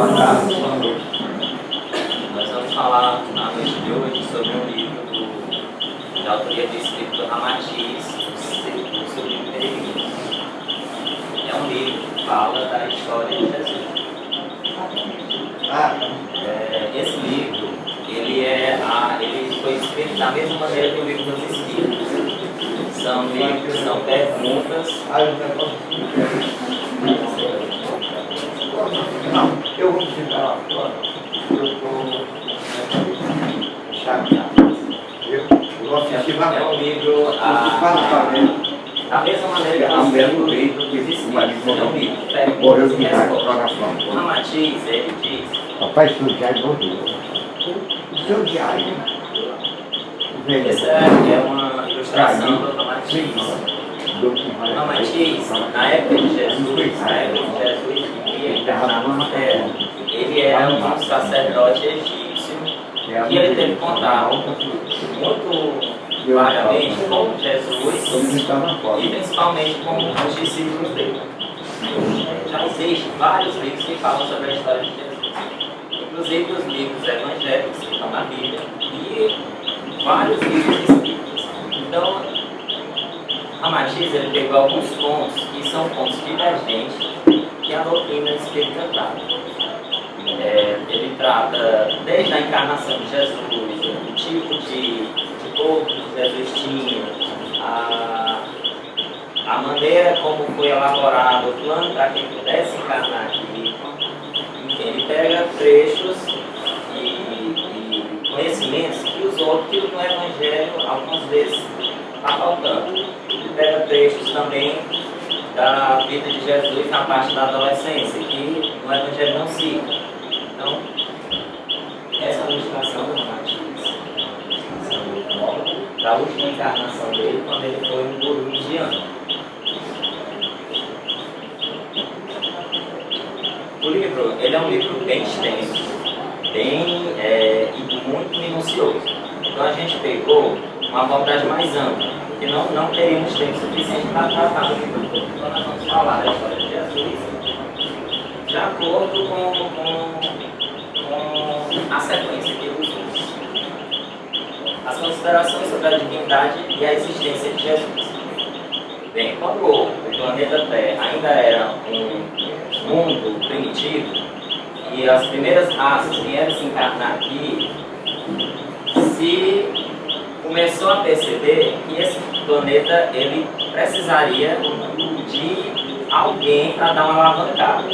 Boa tarde, boa noite. Nós vamos falar na noite de hoje sobre um livro de autoria do escritor Ramatiz, o seu livro Peregrino. É um livro que fala da história de Jesus. Esse livro, ele foi escrito da mesma maneira que o livro dos Espíritos. São perguntas. Não, eu vou ficar lá fora. Eu estou chateado. Eu vou assistir lá. É um livro da mesma maneira que nós temos o livro dos Espíritos. É um livro de perguntas e respostas. O Ramatiz, ele diz... Papai, seu diário morreu. O seu diário. Essa é uma ilustração do Ramatiz. O Ramatiz, na época de Jesus, vivia encarnado na terra. Ele era um sacerdote egípcio e ele teve contato muito vagamente com Jesus e principalmente com os discípulos dele. Já existem vários livros que falam sobre a história de Jesus, inclusive os livros evangélicos que estão na Bíblia e vários livros espíritas. Então, Ramatiz, ele pegou alguns pontos que são pontos divergentes que a doutrina espírita trata. Ele trata desde a encarnação de Jesus, o tipo de corpo que Jesus tinha, a maneira como foi elaborado o plano para que ele pudesse encarnar aqui. Enfim, ele pega trechos e conhecimentos que os outros no Evangelho algumas vezes está faltando. Ele pega trechos também da vida de Jesus na parte da adolescência, que no Evangelho não cita. Então, essa é a ilustração do Ramatiz, da última encarnação dele, quando ele foi um guru indiano. O livro, ele é um livro bem extenso, e muito minucioso. Então a gente pegou uma abordagem mais ampla, porque não teríamos tempo suficiente para tratar do livro todo. Então nós vamos falar da história de Jesus de acordo com a sequência que ele usou. As considerações sobre a divindade e a existência de Jesus. Bem, quando o planeta Terra ainda era um mundo primitivo e as primeiras raças vieram se encarnar aqui, se começou a perceber que esse planeta ele precisaria de alguém para dar uma alavancada,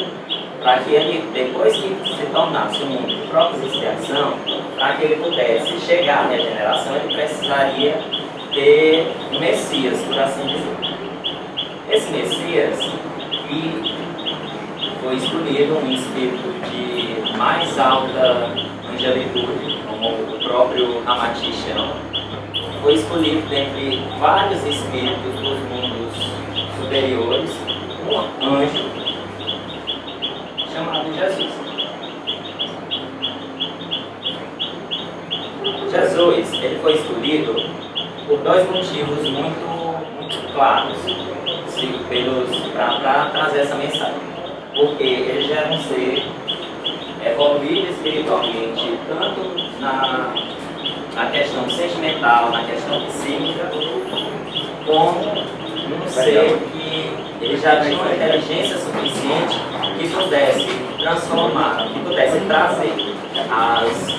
para que ele, depois que se tornasse um mundo de própria expiação, para que ele pudesse chegar à regeneração, ele precisaria ter um Messias, por assim dizer. Esse Messias foi escolhido um espírito de mais alta angelitude, como o próprio Ramatiz chama. Foi escolhido dentre vários espíritos dos mundos superiores, um anjo chamado Jesus. Jesus, ele foi escolhido por dois motivos muito claros para trazer essa mensagem. Porque ele já era um ser evoluído espiritualmente, tanto na questão sentimental, na questão psíquica, como um ser que ele já tinha uma inteligência suficiente que pudesse transformar, que pudesse trazer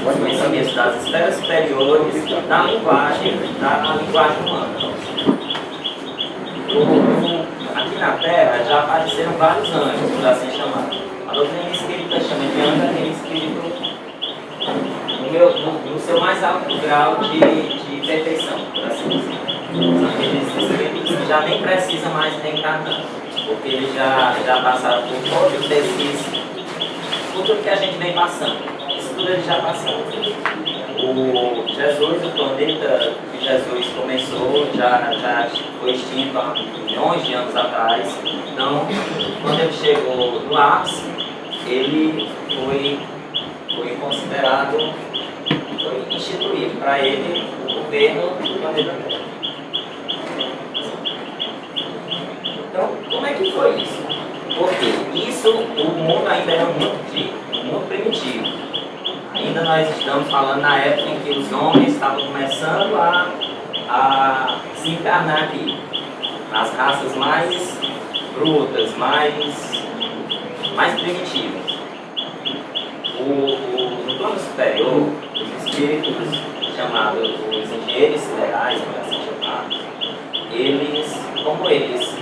os conhecimentos das esferas superiores na linguagem humana. Aqui na Terra já apareceram vários anjos, por assim chamar. A doutrina espírita chama de anjo aquele espírito no seu mais alto grau de perfeição, por assim dizer. São aqueles espíritos que já nem precisam mais reencarnar, porque eles já passaram por todos por tudo que a gente vem passando. Isso tudo eles já passaram. O planeta que Jesus começou, já foi extinto há milhões de anos atrás. Então, quando ele chegou no ápice, ele foi considerado, foi instituído para ele o governo do planeta Terra. Então, como é que foi isso? Porque o mundo ainda era muito primitivo. Ainda nós estamos falando na época em que os homens estavam começando a se encarnar aqui. As raças mais brutas, mais primitivas. No plano superior, os espíritos chamados os engenheiros siderais, por assim chamar, como eles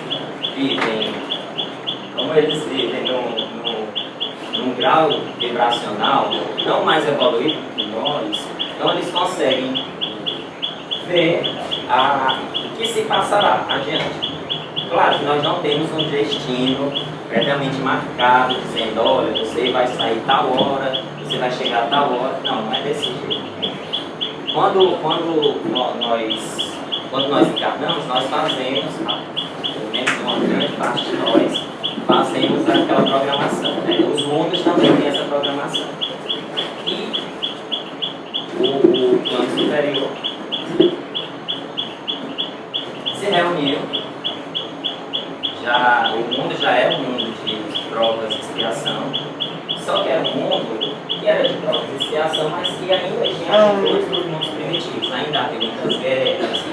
vivem num grau vibracional não mais evoluído que nós, então eles conseguem ver o que se passará adiante. Claro que nós não temos um destino previamente marcado, dizendo, olha, você vai sair tal hora, você vai chegar a tal hora. Não é desse jeito. Quando nós encarnamos, nós fazemos, pelo menos uma grande parte de nós, fazemos aquela programação. Né? Os mundos também têm essa programação. E o plano superior se reuniu. O mundo já é um mundo de provas e expiação, só que era um mundo que era de provas e expiação, mas que ainda tinha atitudes dos mundos primitivos, ainda havia muitas guerras,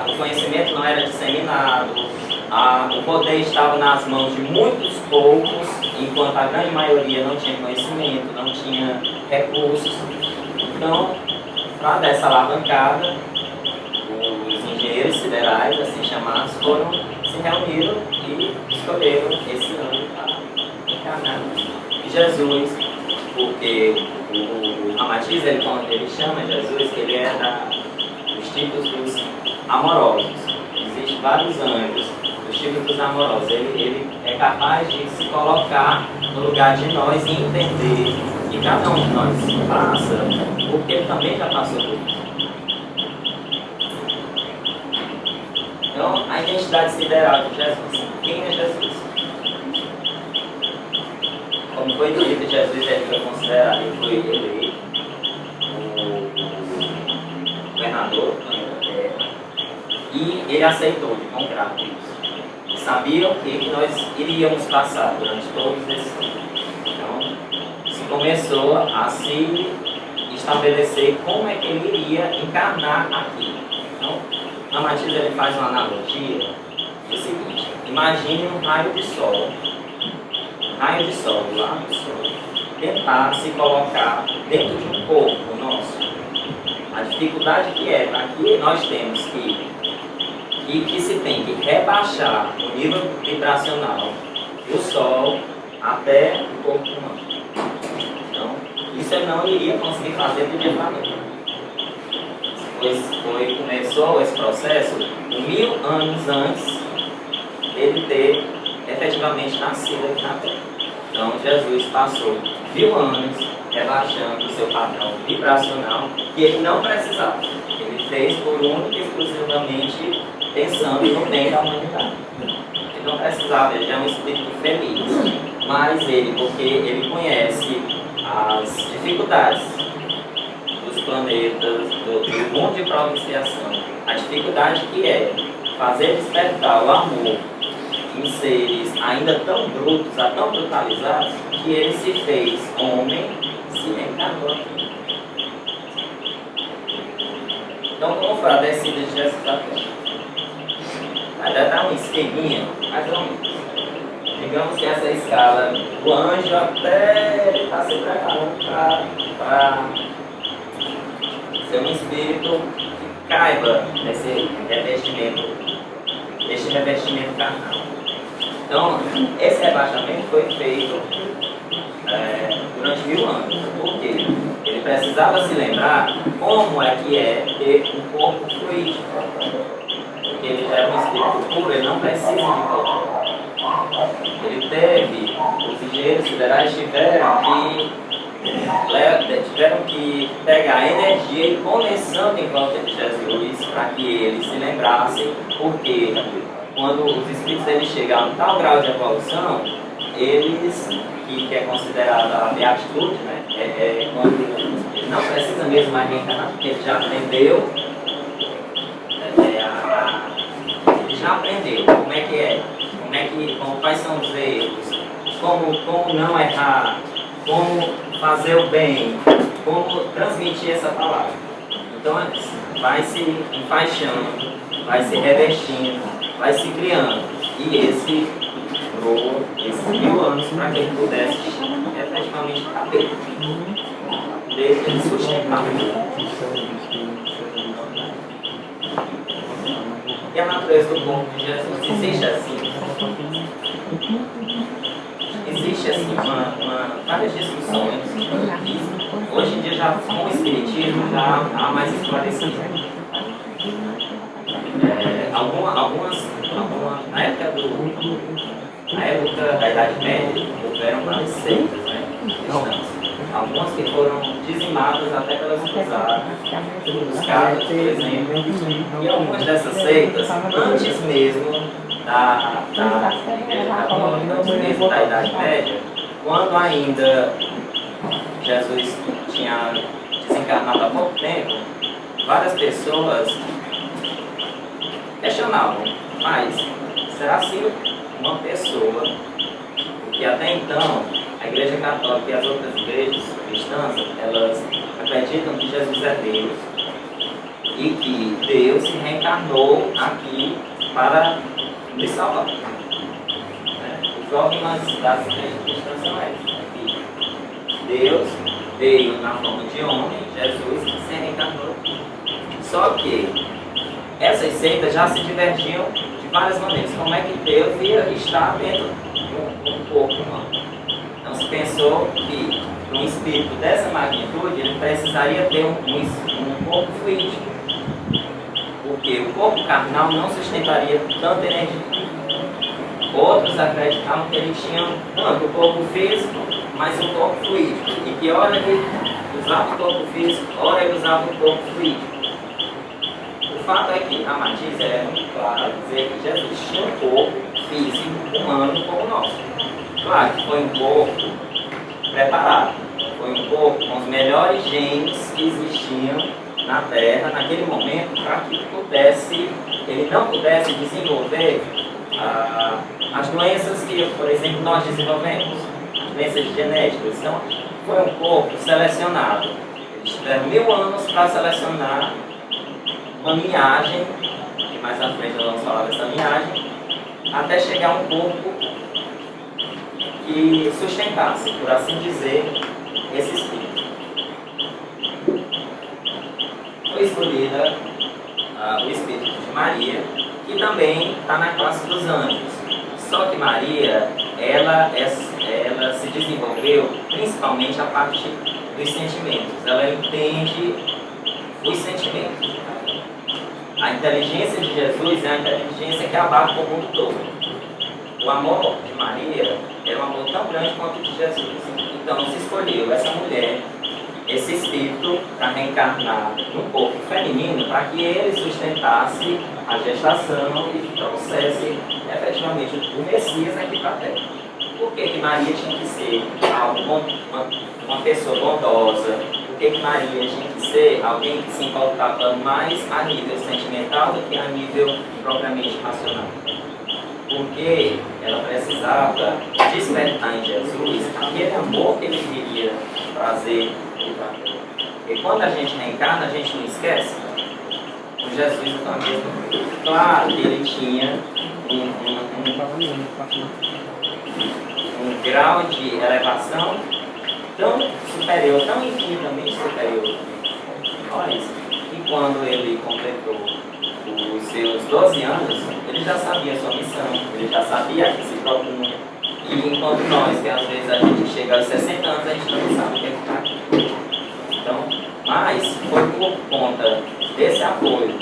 o conhecimento não era disseminado, o poder estava nas mãos de muitos poucos, enquanto a grande maioria não tinha conhecimento, não tinha recursos. Então, para dar essa alavancada, os engenheiros siderais, assim chamados, se reuniram e escolheram esse ano para encarnar Jesus, porque o Ramatiz, ele chama Jesus que ele é dos tipos dos amorosos. Existem vários anjos dos tipos dos amorosos. Ele é capaz de se colocar no lugar de nós e entender que cada um de nós passa, porque ele também já passou por isso. Então, a identidade sideral de Jesus. Quem é Jesus? Como foi dito, Jesus foi considerado, ele foi eleito o governador do planeta Terra. E ele aceitou de bom grado isso. Ele sabia o que nós iríamos passar durante todos esses tempos. Então, se começou a se estabelecer como é que ele iria encarnar aqui. Então, Ramatiz ele faz uma analogia do seguinte: imagine um raio de sol, lá do sol, tentar se colocar dentro de um corpo nosso. A dificuldade que é, aqui nós temos que se tem que rebaixar o nível vibracional do sol até o corpo humano. Então, isso eu não iria conseguir fazer do dia para a noite. Começou esse processo 1000 anos antes dele ter efetivamente nascido aqui na Terra. Então Jesus passou 1000 anos rebaixando o seu padrão vibracional que ele não precisava. Ele fez por única e exclusivamente pensando no bem da humanidade. Ele não precisava, ele é um espírito feliz. Mas porque ele conhece as dificuldades dos planetas, do mundo de prova e expiação, a dificuldade que é fazer despertar o amor em seres ainda tão brutos, tão brutalizados, que ele se fez homem, se reencarnou aqui. Então, como foi a descida de Jesus da Terra? Vai dar um esqueminha, mais ou menos. Digamos que essa escala, o anjo até está se preparando para ser um espírito que caiba nesse revestimento carnal. Então, esse rebaixamento foi feito durante 1000 anos. Por quê? Ele precisava se lembrar como é que é ter um corpo fluídico. Porque ele já é um espírito puro, ele não precisa de corpo. Os engenheiros siderais tiveram que pegar a energia e conexão em volta de Jesus para que eles se lembrassem, porque quando os espíritos eles chegaram a tal grau de evolução, que é considerada a beatitude, né? Quando ele não precisa mesmo mais reencarnar, porque ele já aprendeu, como é que quais são os erros, como não errar, como fazer o bem, como transmitir essa palavra. Então vai se enfaixando, vai se revestindo, vai se criando. E esse durou esses 1000 anos para que ele pudesse efetivamente caber. Ele sustentar. E a natureza do corpo de Jesus existe assim. Existe assim várias discussões. Hoje em dia já com o espiritismo já há mais esclarecido. Na época da Idade Média houveram várias seitas, né, cristãs. Algumas que foram dizimadas até pelas cruzadas, os caras, por exemplo. E algumas dessas seitas, antes mesmo da Igreja Católica, antes mesmo da Idade Média, quando ainda Jesus tinha desencarnado há pouco tempo, várias pessoas questionavam, mas será se uma pessoa, porque até então a Igreja Católica e as outras igrejas cristãs, elas acreditam que Jesus é Deus e que Deus se reencarnou aqui para nos salvar. Os dogmas das igrejas cristãs são esses, que Deus veio na forma de homem, Jesus, e se reencarnou aqui. Só que essas seitas já se divergiam de várias maneiras. Como é que Deus ia estar dentro de um corpo humano? Então se pensou que um espírito dessa magnitude ele precisaria ter um corpo fluídico, porque o corpo carnal não sustentaria tanta energia. Outros acreditavam que ele tinha tanto o corpo físico, mas o corpo fluídico, e que hora ele usava o corpo físico, hora ele usava o corpo fluídico. O fato é que a Matiz é muito clara dizer que Jesus tinha um corpo físico humano como o nosso. Claro que foi um corpo preparado, foi um corpo com os melhores genes que existiam na Terra naquele momento para que ele não pudesse desenvolver as doenças que, por exemplo, nós desenvolvemos, as doenças genéticas. Então, foi um corpo selecionado. Eles tiveram 1000 anos para selecionar uma linhagem, que mais à frente nós vamos falar dessa linhagem, até chegar a um corpo que sustentasse, por assim dizer, esse espírito. Foi escolhida o espírito de Maria, que também está na classe dos anjos. Só que Maria, ela se desenvolveu principalmente a partir dos sentimentos. Ela entende os sentimentos. A inteligência de Jesus é a inteligência que abarca o mundo todo. O amor de Maria era um amor tão grande quanto o de Jesus. Então se escolheu essa mulher, esse espírito, para reencarnar num corpo feminino, para que ele sustentasse a gestação e trouxesse efetivamente o Messias aqui para a Terra. Por que Maria tinha que ser uma pessoa bondosa? Por que Maria tinha que ser alguém que se importava mais a nível sentimental do que a nível propriamente racional? Porque ela precisava despertar em Jesus aquele amor que ele queria trazer para a Terra. E quando a gente reencarna, a gente não esquece. O Jesus é a mesma coisa. Claro que ele tinha um grau de elevação tão superior, tão infinitamente superior. Olha isso. E quando ele completou os seus 12 anos, ele já sabia a sua missão, ele já sabia que se propunha. E enquanto nós, que às vezes a gente chega aos 60 anos, a gente não sabe o que é que está aqui. Então, mas foi por conta desse apoio,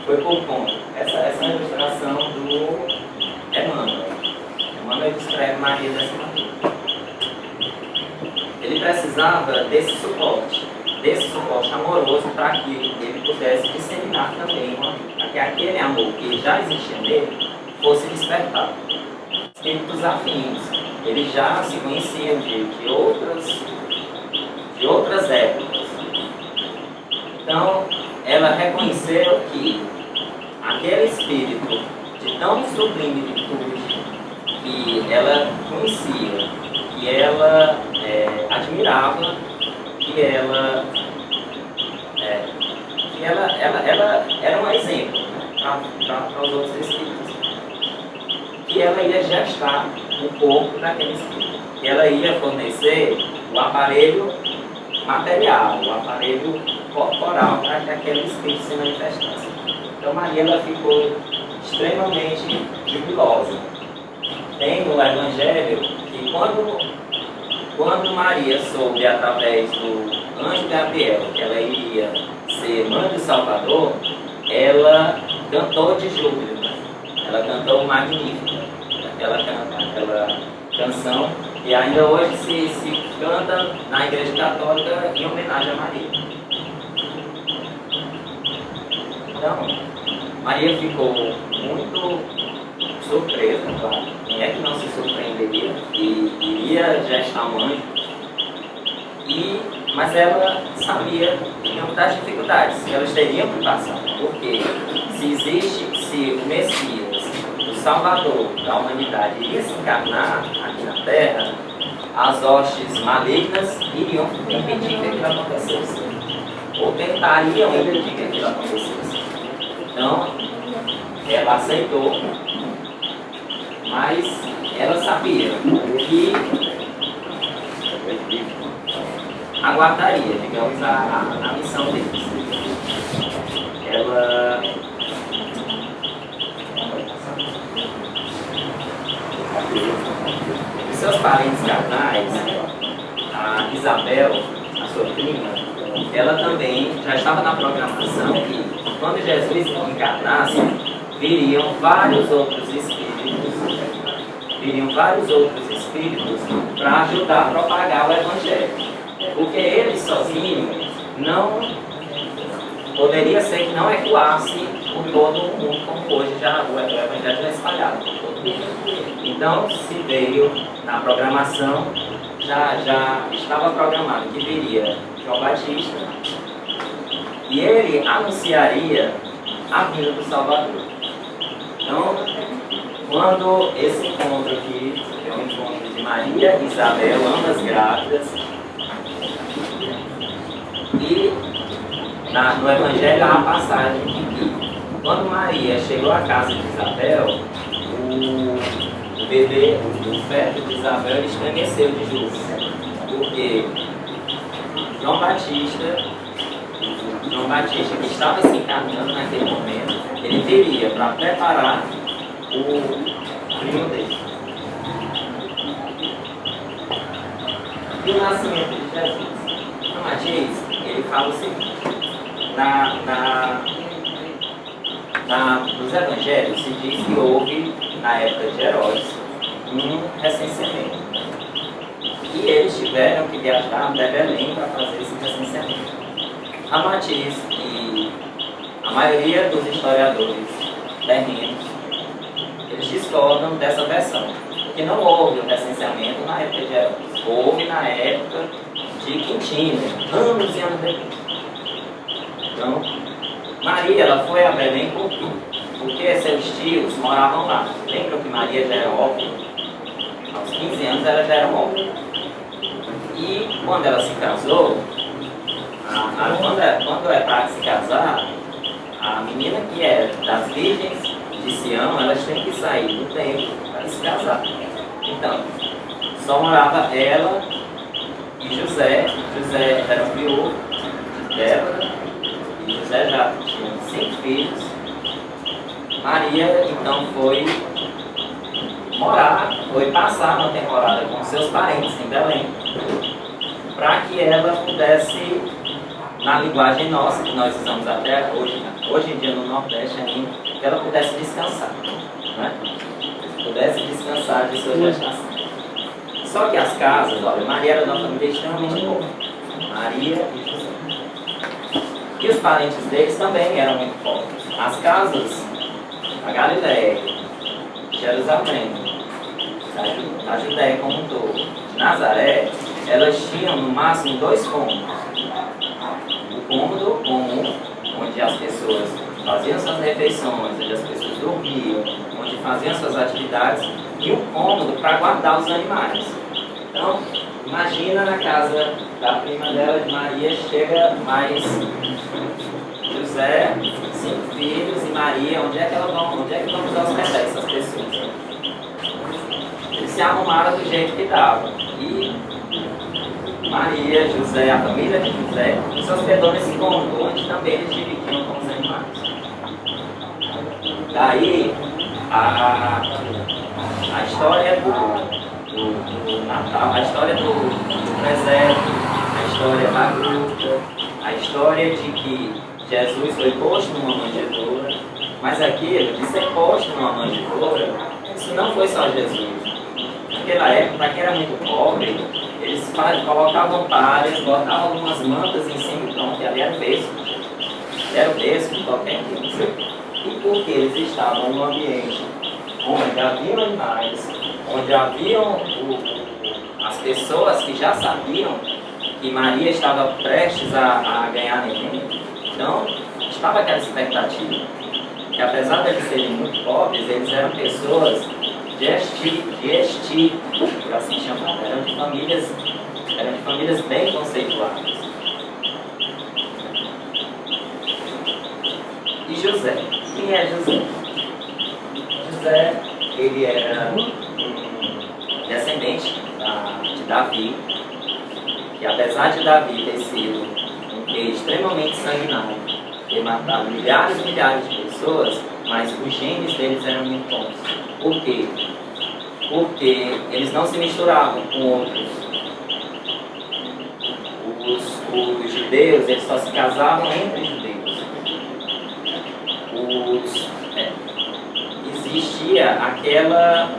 foi por conta, essa ilustração do Emmanuel. Emmanuel descreve Maria dessa maneira. Ele precisava desse suporte amoroso para que ele pudesse disseminar também, para que aquele amor que já existia nele fosse despertado. Espíritos afins, eles já se conheciam de outras épocas. Então, ela reconheceu que aquele espírito de tão sublime virtude, que ela conhecia, que ela admirava, que ela era um exemplo, né, para os outros espíritos. Que ela ia gestar o corpo daquele espírito. Que ela ia fornecer o aparelho material, o aparelho corporal para que aquele espírito se manifestasse. Então Maria ela ficou extremamente jubilosa. Tem no Evangelho que quando Maria soube através do anjo Gabriel que ela iria ser mãe do Salvador, ela cantou de júbilo. Ela cantou o Magnífico, aquela canção que ainda hoje se canta na Igreja Católica em homenagem a Maria. Então, Maria ficou muito surpresa, claro. Quem é que não se surpreenderia e iria gestar um anjo? Mas ela sabia das dificuldades que elas teriam que passar. Porque se o Messias, o Salvador da humanidade, iria se encarnar aqui na Terra, as hostes malignas iriam impedir que aquilo acontecesse. Ou tentariam impedir que aquilo acontecesse. Então, ela aceitou, mas ela sabia que aguardaria, digamos, a missão deles. Ela os seus parentes carnais, a Isabel, a sua prima, ela também já estava na programação que quando Jesus encarnasse, viriam vários outros espíritos para ajudar a propagar o Evangelho. Porque ele sozinho não poderia ser que não ecoasse por todo o mundo, como hoje já o Evangelho já é espalhado por todo mundo. Então, se veio na programação, já estava programado que viria João Batista e ele anunciaria a vinda do Salvador. Então, quando esse encontro aqui, que é o encontro de Maria e Isabel, ambas grávidas, e no Evangelho há a passagem que quando Maria chegou à casa de Isabel, o bebê, o feto de Isabel, estremeceu de júbilo, porque João Batista, que estava se encaminhando naquele momento, ele viria para preparar o primo dele. E o nascimento de Jesus? São Mateus, ele fala o seguinte, nos Evangelhos se diz que houve, na época de Herodes, um recenseamento. E eles tiveram que viajar até Belém para fazer esse recenseamento. A Matiz e a maioria dos historiadores terrenos, eles discordam dessa versão, porque não houve o recenseamento na época de Herodes, houve na época de Quintino, anos e anos depois. Então, Maria ela foi a Belém por quê? Porque seus tios moravam lá. Lembram que Maria já era órfã? Aos 15 anos ela já era órfã. E quando ela se casou, quando é para se casar, a menina que é das virgens de Sião, elas têm que sair do templo para se casar. Então, só morava ela e José. José era o viúvo dela, e José já tinha 5 filhos. Maria, então, foi passar uma temporada com seus parentes em Belém, para que ela pudesse, na linguagem nossa, que nós usamos até hoje em dia no Nordeste ainda, que ela pudesse descansar, né? Pudesse descansar de sua gestação. Só que as casas, olha, Maria era de uma família extremamente pobre. Maria e José. E os parentes deles também eram muito pobres. As casas, a Galileia, Jerusalém, a Judéia como um todo, Nazaré, elas tinham no máximo 2 cômodos. O cômodo comum, onde as pessoas faziam suas refeições, onde as pessoas dormiam, onde faziam suas atividades, e um cômodo para guardar os animais. Então, imagina na casa da prima dela, de Maria, chega mais José, 5 filhos e Maria. Onde é que vão hospedar essas pessoas? Eles se arrumaram do jeito que dava. E Maria, José, a família de José, se hospedou nesse cômodo, onde também eles dividiam com os animais. Daí, a história do Natal, a história do presépio, a história da gruta, a história de que Jesus foi posto numa manjedoura, mas aquilo de ser posto numa manjedoura, isso não foi só Jesus. Naquela época, para quem era muito pobre, eles colocavam palhas, botavam algumas mantas em cima e pronto, e ali era o berço. Era o berço de qualquer coisa. E porque eles estavam num ambiente onde haviam animais, onde haviam as pessoas que já sabiam que Maria estava prestes a ganhar neném, então estava aquela expectativa. Que apesar de eles serem muito pobres, eles eram pessoas por assim chamar, eram de famílias bem conceituadas. E José? Quem é José? José, ele era um descendente de Davi, e apesar de Davi ter sido um rei extremamente sanguinário, ter matado milhares e milhares de pessoas, mas os genes deles eram muito bons. Por quê? Porque eles não se misturavam com outros. Os judeus, eles só se casavam entre judeus. Existia aquela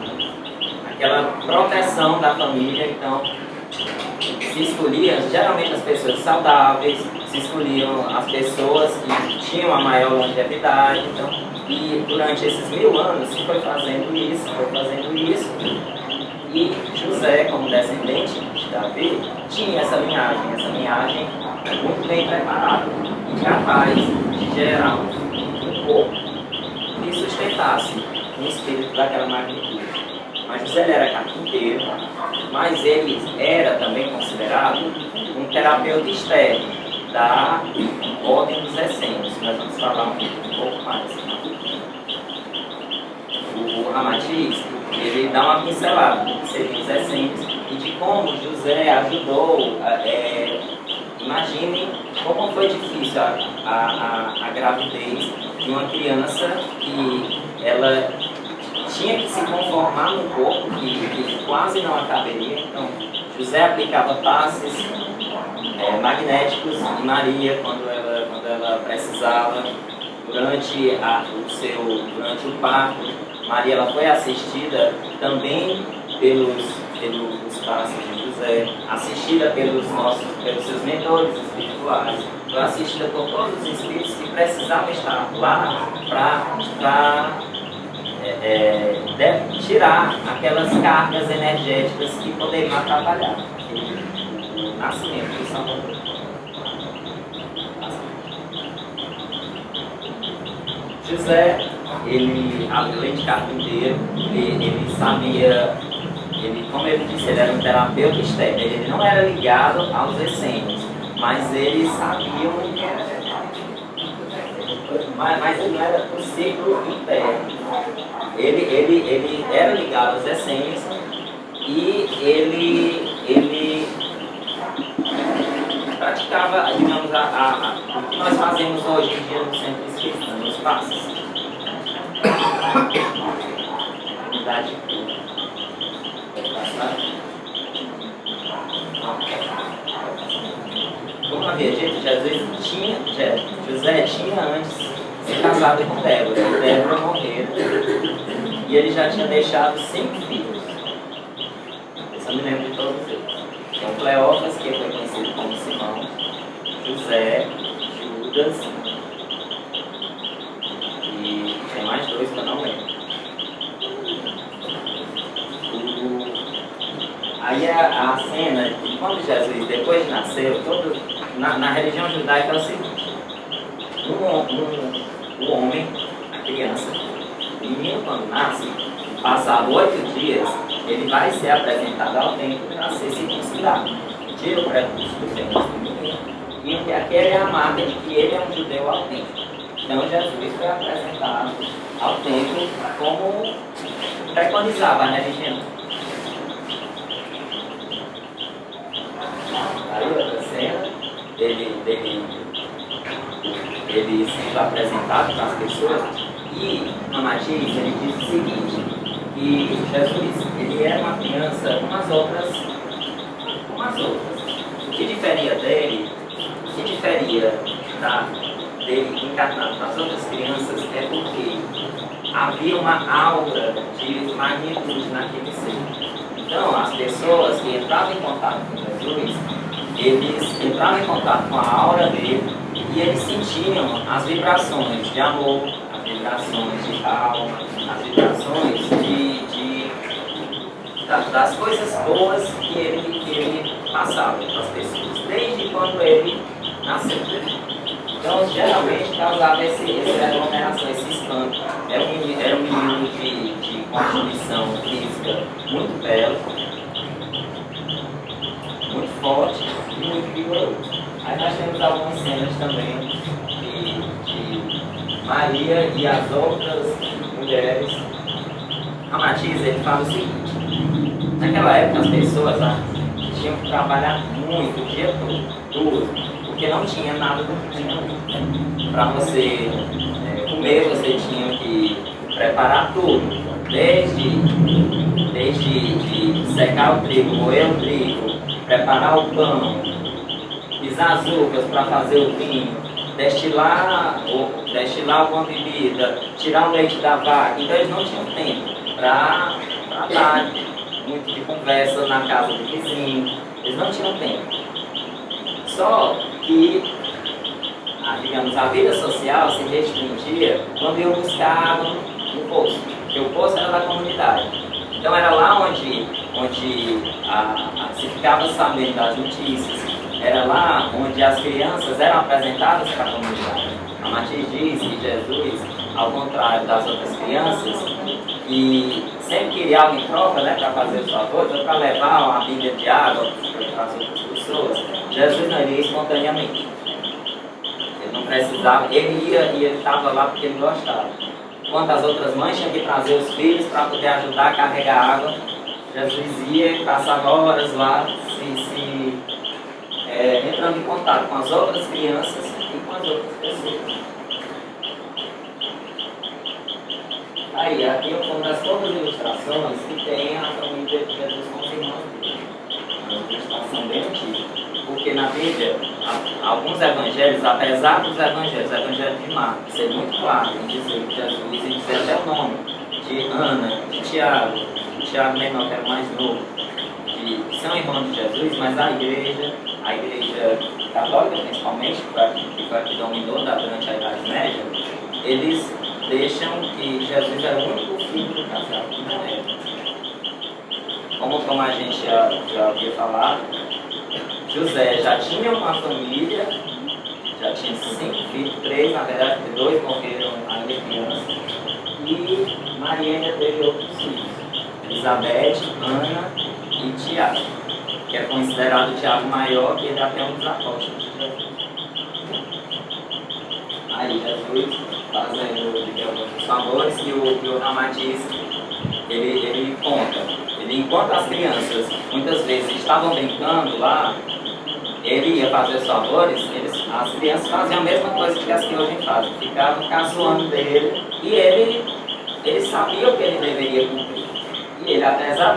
proteção da família, então se escolhiam geralmente as pessoas saudáveis, se escolhiam as pessoas que tinham a maior longevidade, então, e durante esses 1000 anos se foi fazendo isso, e José, como descendente de Davi, tinha essa linhagem muito bem preparada e capaz de gerar um corpo que sustentasse um espírito daquela magnitude. Mas José era carpinteiro, mas ele era também considerado um terapeuta externo da Ordem dos Essênios. Nós vamos falar um pouco mais. O Ramatiz, ele dá uma pincelada do que seriam os essênios e de como José ajudou. Imaginem como foi difícil a gravidez de uma criança que ela tinha que se conformar num corpo que quase não a caberia. Então, José aplicava passes magnéticos em Maria quando ela precisava. Durante o parto, Maria ela foi assistida também pelos passes de José, assistida pelos seus mentores espirituais, foi assistida por todos os espíritos que precisavam estar lá para tirar aquelas cargas energéticas que poderiam atrapalhar o nascimento do Salvador. José, ele, além de carpinteiro, ele sabia, como ele disse, ele era um terapeuta externo, ele não era ligado aos essênios, mas ele sabia mas ele não era do ciclo interno. Ele era ligado aos essênios e ele praticava, digamos, o que nós fazemos hoje em dia no centro espírita, nos passos. Unidade pura. Como havia dito, José tinha antes se casado com Débora. Débora morreu e ele já tinha deixado 5 filhos. Eu só me lembro de todos eles. Então, Cleófas, que foi conhecido como Simão, José, Judas, e tem mais 2 que eu não lembro. Aí a cena de quando Jesus, depois de nascer, na religião judaica é o seguinte: o homem, a criança, O menino, quando nasce, passado 8 dias, ele vai ser apresentado ao templo para ser circuncidado. Tira o prepúcio do ventre do menino. E que aquele é a marca de que ele é um judeu autêntico. Então Jesus foi apresentado ao templo como preconizava a religião. Aí outra cena, ele sendo apresentado para as pessoas, e Ramatiz, ele diz o seguinte, que Jesus, ele era uma criança como as outras. O que diferia dele, dele encarnado nas outras crianças é porque havia uma aura de magnitude naquele ser. Então, as pessoas que entravam em contato com Jesus, eles entravam em contato com a aura dele e eles sentiam as vibrações de amor, as vibrações de calma, as vibrações das coisas boas que ele passava para as pessoas, desde quando ele nasceu. Então, geralmente causava essa aglomeração, esse espanto. Era um menino de constituição física muito belo, muito forte e muito vigoroso. Aí nós temos algumas cenas também de Maria e as outras mulheres. Ramatiz, ele fala o seguinte: naquela época as pessoas tinham que trabalhar muito, o dia todo, duro, porque não tinha nada do que tinha ali. Para você comer, você tinha que preparar tudo, desde secar o trigo, moer o trigo, preparar o pão, pisar as uvas para fazer o vinho, destilar alguma bebida, tirar o leite da vaca. Então eles não tinham tempo para dar muito de conversa na casa do vizinho, eles não tinham tempo. Só que, digamos, a vida social se restringia quando iam buscar água no poço, porque o poço era da comunidade. Então era lá onde se ficava sabendo das notícias, era lá onde as crianças eram apresentadas para a comunidade. A Matiz diz que Jesus, ao contrário das outras crianças, que sempre queria algo em troca, para fazer os favores, ou para levar uma bíblia de água para as outras pessoas, Jesus não iria espontaneamente. Ele não precisava, ele ia e ele estava lá porque ele gostava. Enquanto as outras mães tinham que trazer os filhos para poder ajudar a carregar água, Jesus ia e passava horas lá entrando em contato com as outras crianças e com as outras pessoas. Aí, aqui é uma das poucas ilustrações que tem a família de Jesus com os irmãos dele. É uma ilustração bem antiga. Porque na Bíblia, alguns evangelhos, apesar dos evangelhos, o evangelho de Marcos ser muito claro em dizer que Jesus, e dizer até o nome de Ana, de Tiago menor, que era o mais novo, que são irmãos de Jesus, mas a igreja católica principalmente, que foi a que dominou durante a Idade Média, eles deixam que Jesus era o único filho do casal, que não era. Como a gente já havia falado, José já tinha uma família, já tinha 5 filhos, 3, na verdade, 2 morreram ainda criança, e Maria ainda teve outros filhos, Elizabeth, Ana e Tiago, que é considerado o Tiago maior, que ele é até um dos apóstolos de Jesus. Aí Jesus fazendo, digamos, os favores que o Ramatiz ele conta. Enquanto as crianças muitas vezes estavam brincando lá, ele ia fazer os favores, as crianças faziam a mesma coisa que as que hoje fazem, ficavam caçoando dele, e ele sabia o que ele deveria cumprir. E ele, apesar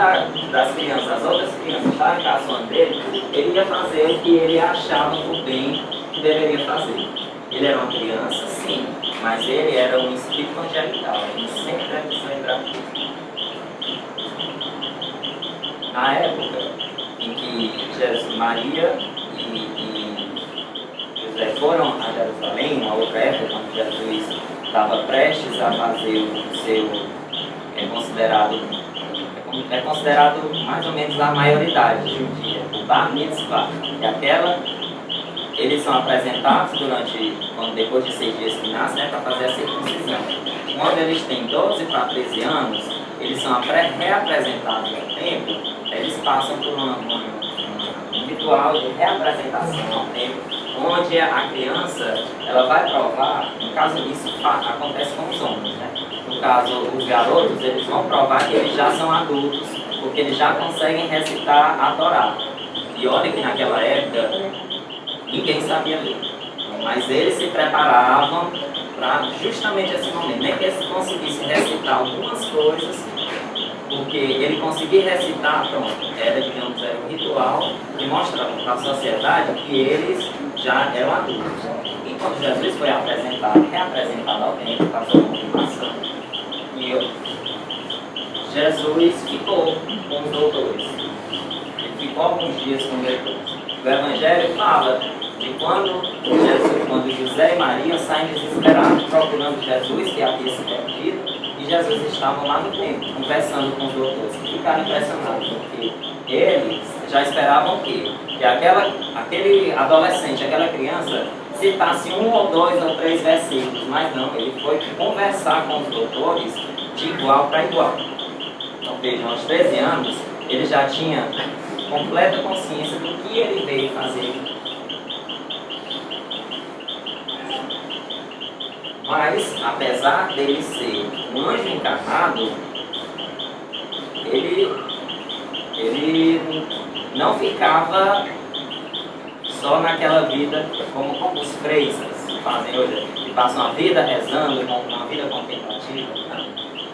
das crianças, as outras crianças estarem caçoando dele, ele ia fazer o que ele achava por bem que deveria fazer. Ele era uma criança, sim, mas ele era um espírito angelical, ele sempre deve ser gratuito. Na época em que Maria e José foram a Jerusalém, uma outra época, quando Jesus estava prestes a fazer o seu, é considerado mais ou menos a maioridade judia, o Bar Mitzvah, eles são apresentados depois de 6 dias que nascem, para fazer a circuncisão. quando eles têm 12 para 13 anos, eles são reapresentados ao templo, eles passam por um ritual de reapresentação ao templo, onde a criança ela vai provar, no caso isso acontece com os homens, né? No caso, os garotos, eles vão provar que eles já são adultos, porque eles já conseguem recitar a Torá. E olha que naquela época, ninguém sabia ler. Mas eles se preparavam para justamente esse momento. Nem que eles conseguissem recitar algumas coisas, porque ele conseguir recitar, pronto, era um ritual que mostrava para a sociedade que eles já eram adultos. E quando Jesus foi reapresentado ao templo, passou a confirmação, e Jesus ficou com os doutores. Ele ficou alguns dias com os doutores. O Evangelho fala de quando José e Maria saem desesperados procurando Jesus, que havia se perdido, e Jesus estava lá no templo, conversando com os doutores, que ficaram impressionados, porque eles já esperavam que aquele adolescente, aquela criança, citasse 1 ou 2 ou 3 versículos, mas não, ele foi conversar com os doutores de igual para igual. Então vejam, aos 13 anos, ele já tinha completa consciência do que ele veio fazer. Mas, apesar dele ser um anjo encarnado, ele não ficava só naquela vida como os freisas fazem hoje, que passam a vida rezando, uma vida contemplativa.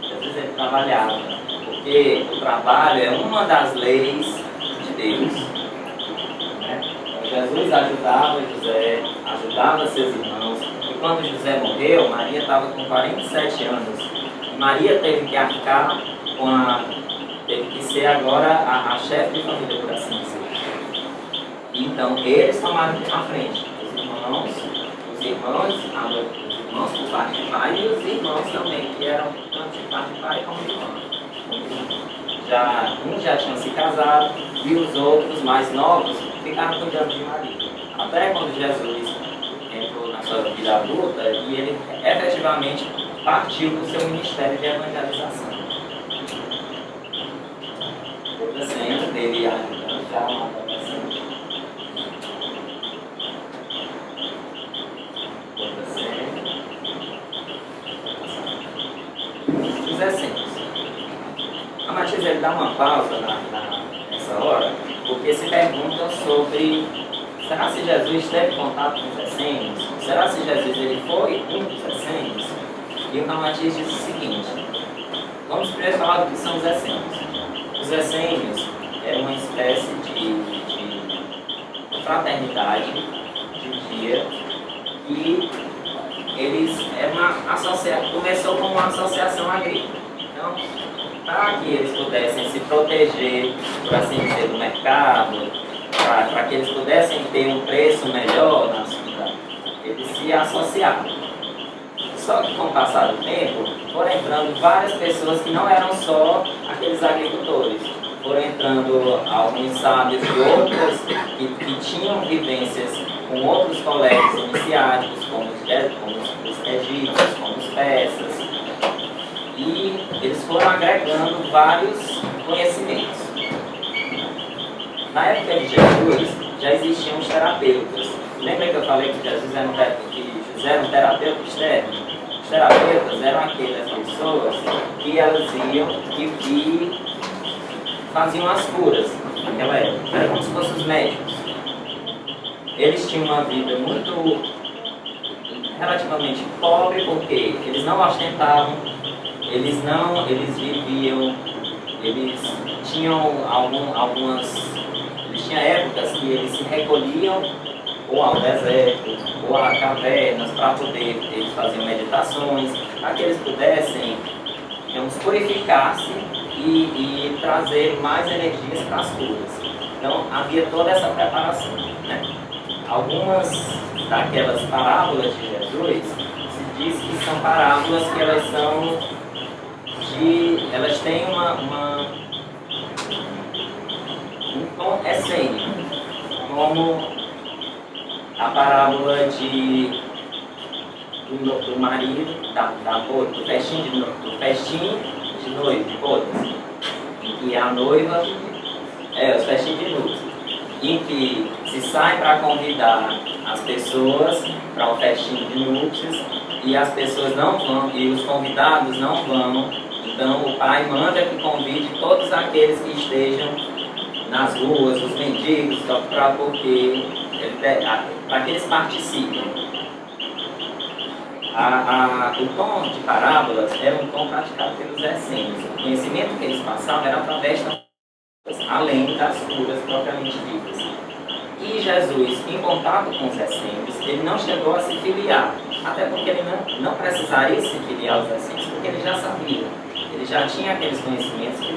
Às vezes ele trabalhava, porque o trabalho é uma das leis de Deus. Né? Jesus ajudava José, ajudava seus irmãos. E quando José morreu, Maria estava com 47 anos. E Maria teve que arcar teve que ser agora a chefe de família, por assim dizer. Então, eles tomaram a frente. Os irmãos por parte de pai e os irmãos também, que eram tanto de parte de pai como de irmão. Uns já tinham se casado e os outros mais novos ficaram cuidando de Maria. Até quando Jesus entrou na sua vida adulta e ele efetivamente partiu do seu ministério de evangelização. Outra cena dele ajudando já uma adolescente. Outra cena. Os essêncios. A Matias ele dá uma pausa nessa hora, porque se pergunta sobre: será se Jesus teve contato com os essênios? Será se Jesus ele foi um dos essênios? E o Ramatias diz o seguinte: vamos primeiro falar do que são os essênios. Os essênios é uma espécie de fraternidade judia e eles começou como uma associação agrícola. Então, para que eles pudessem se proteger, por assim dizer, do mercado, para que eles pudessem ter um preço melhor na cidade, eles se associaram. Só que com o passar do tempo, foram entrando várias pessoas que não eram só aqueles agricultores. Foram entrando alguns sábios de outras, que tinham vivências com outros colégios iniciáticos, como os egípcios, como os persas. E eles foram agregando vários conhecimentos. Na época de Jesus, já existiam os terapeutas. Lembra que eu falei que José era um terapeuta externo? Os terapeutas eram aquelas pessoas que elas iam e faziam as curas naquela época. Era como se fossem os médicos. Eles tinham uma vida relativamente pobre, porque eles não ostentavam, eles viviam, eles tinham eles tinham épocas que eles se recolhiam ou ao deserto, ou a cavernas, para poder, eles faziam meditações, para que eles pudessem, digamos, purificar-se e trazer mais energias para as curas. Então, havia toda essa preparação. Né? Algumas daquelas parábolas de Jesus, se diz que são parábolas que elas têm um tom essênico, como a parábola do marido, do festim de noiva, de bodas, em que a noiva, os festim de núpcias, em que se sai para convidar as pessoas para o festim de núpcias e as pessoas não vão, e os convidados não vão. Então o pai manda que convide todos aqueles que estejam nas ruas, os mendigos, para que eles participem. O tom de parábolas era um tom praticado pelos essênios. O conhecimento que eles passavam era através além das curas propriamente ditas. E Jesus, em contato com os essênios, ele não chegou a se filiar, até porque ele não precisaria se filiar aos essênios, porque ele já sabia, ele já tinha aqueles conhecimentos que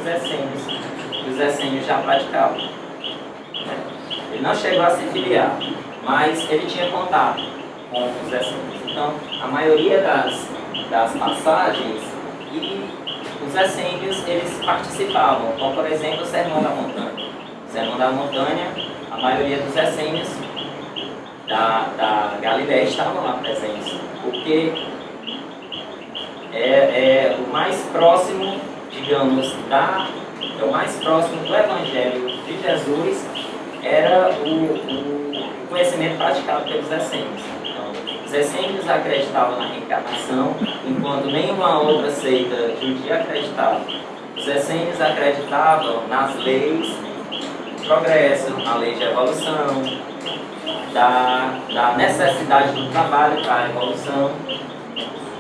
os essênios já praticavam. Ele não chegou a se filiar, mas ele tinha contato com os essênios. Então, a maioria das passagens e os essênios, eles participavam, como por exemplo o Sermão da Montanha. O Sermão da Montanha, a maioria dos essênios da Galileia estavam lá presentes, porque é o mais próximo, digamos, o mais próximo do Evangelho de Jesus era o conhecimento praticado pelos essênios. Os essênios acreditavam na reencarnação, enquanto nenhuma outra seita judia acreditava. Os essênios acreditavam nas leis do progresso, na lei de evolução, da necessidade do trabalho para a evolução.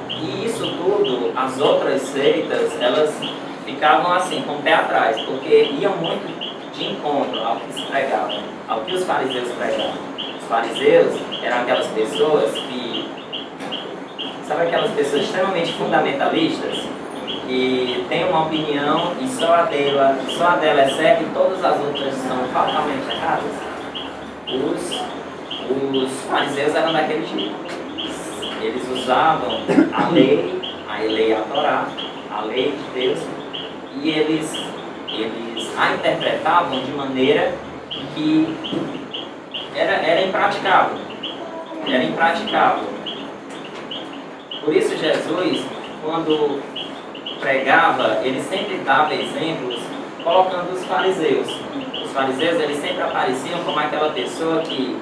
E isso tudo, as outras seitas, elas ficavam assim, com o pé atrás, porque iam muito de encontro ao que se pregava, ao que os fariseus pregavam. Os fariseus eram aquelas pessoas que, sabe, aquelas pessoas extremamente fundamentalistas, que têm uma opinião e só a dela é certa e todas as outras são fatalmente erradas. Os fariseus eram daquele tipo. Eles usavam a lei a Torá, a lei de Deus, e eles a interpretavam de maneira que era impraticável. Era impraticável. Por isso Jesus, quando pregava, ele sempre dava exemplos colocando os fariseus. Os fariseus, eles sempre apareciam como aquela pessoa que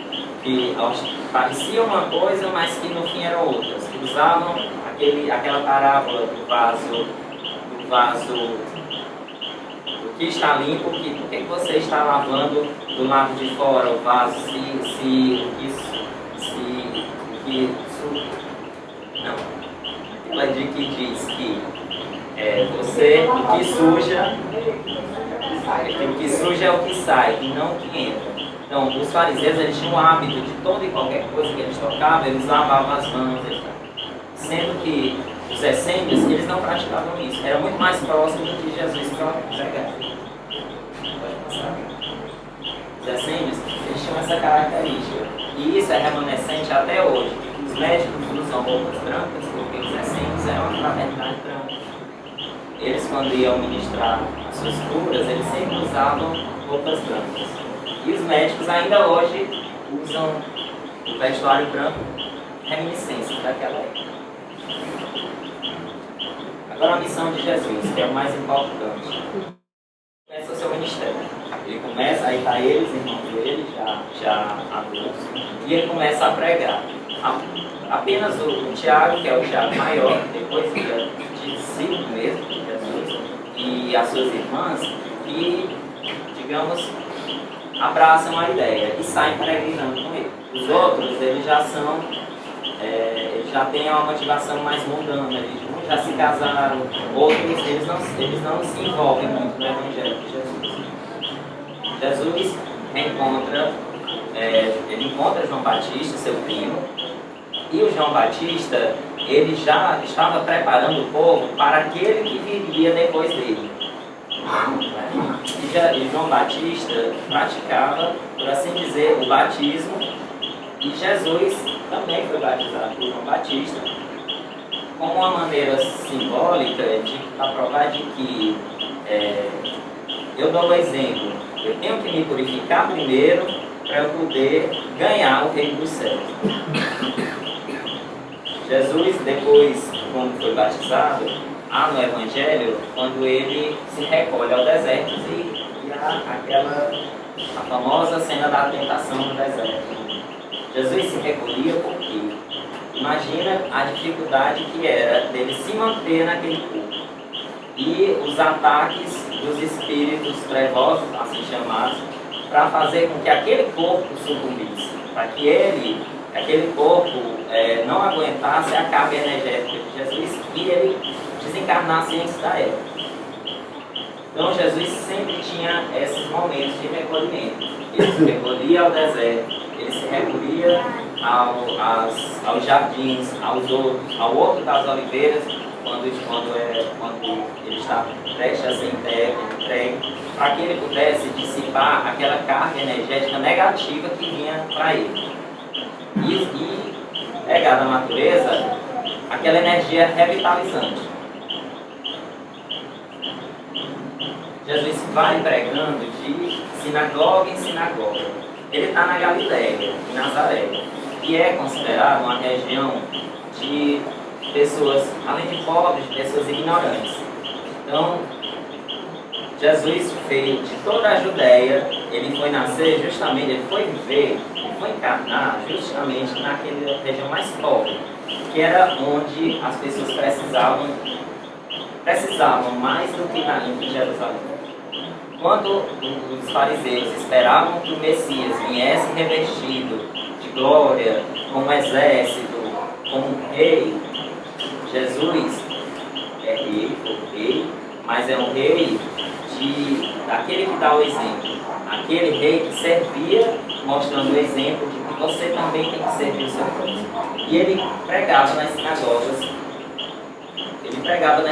parecia uma coisa, mas que no fim eram outras. Que usavam aquela parábola do vaso do que está limpo, por que você está lavando do lado de fora o vaso não. Ela que diz que o que suja é o que sai e não o que entra. Então, os fariseus, eles tinham o hábito de toda e qualquer coisa que eles tocavam, eles lavavam as mãos, sendo que os essênios, eles não praticavam isso. Era muito mais próximo do que Jesus pregar. Pode passar. Os essênios, eles tinham essa característica. E isso é remanescente até hoje. Os médicos usam roupas brancas, porque os essênios eram uma fraternidade branca. Eles, quando iam ministrar as suas curas, eles sempre usavam roupas brancas. E os médicos ainda hoje usam o vestuário branco, reminiscência daquela época. Agora a missão de Jesus, que é o mais importante. Começa o seu ministério. Ele começa, aí está eles, irmãos dele, já adultos, e ele começa a pregar. Apenas o Tiago, que é o Tiago maior, que depois vira discípulo mesmo de Jesus, e as suas irmãs, que, digamos, abraçam a ideia e saem peregrinando com ele. Os outros, eles já são, eles já têm uma motivação mais mundana, eles já se casaram, outros, eles não se envolvem muito no Evangelho de Jesus. Jesus ele encontra João Batista, seu primo, e o João Batista, ele já estava preparando o povo para aquele que viria depois dele. E João Batista praticava, por assim dizer, o batismo, e Jesus também foi batizado por João Batista, como uma maneira simbólica para provar de que eu dou o exemplo, eu tenho que me purificar primeiro para eu poder ganhar o reino dos céus. Jesus, depois, quando foi batizado, há no Evangelho, quando ele se recolhe ao deserto e há a famosa cena da tentação no deserto. Jesus se recolhia porque imagina a dificuldade que era dele se manter naquele corpo e os ataques dos espíritos trevosos, assim chamados, para fazer com que aquele corpo sucumbisse, para que aquele corpo não aguentasse a carga energética de Jesus e ele desencarnasse antes da época. Então Jesus sempre tinha esses momentos de recolhimento. Ele se recolhia ao deserto, ele se recolhia aos jardins, ao Horto das Oliveiras, quando ele está prestes a ser entregue, para que ele pudesse dissipar aquela carga energética negativa que vinha para ele. E pegar da natureza aquela energia revitalizante. Jesus vai pregando de sinagoga em sinagoga. Ele está na Galileia, em Nazaré, que é considerada uma região de pessoas, além de pobres, de pessoas ignorantes. Então, Jesus veio de toda a Judéia, ele foi nascer justamente, ele foi viver, ele foi encarnar justamente naquela região mais pobre, que era onde as pessoas precisavam mais do que em Jerusalém. Quando os fariseus esperavam que o Messias viesse revestido de glória, com um exército, como um rei, Jesus é rei, mas é um rei daquele que dá o exemplo. Aquele rei que servia, mostrando o exemplo de que você também tem que servir o seu próximo. E ele pregava nas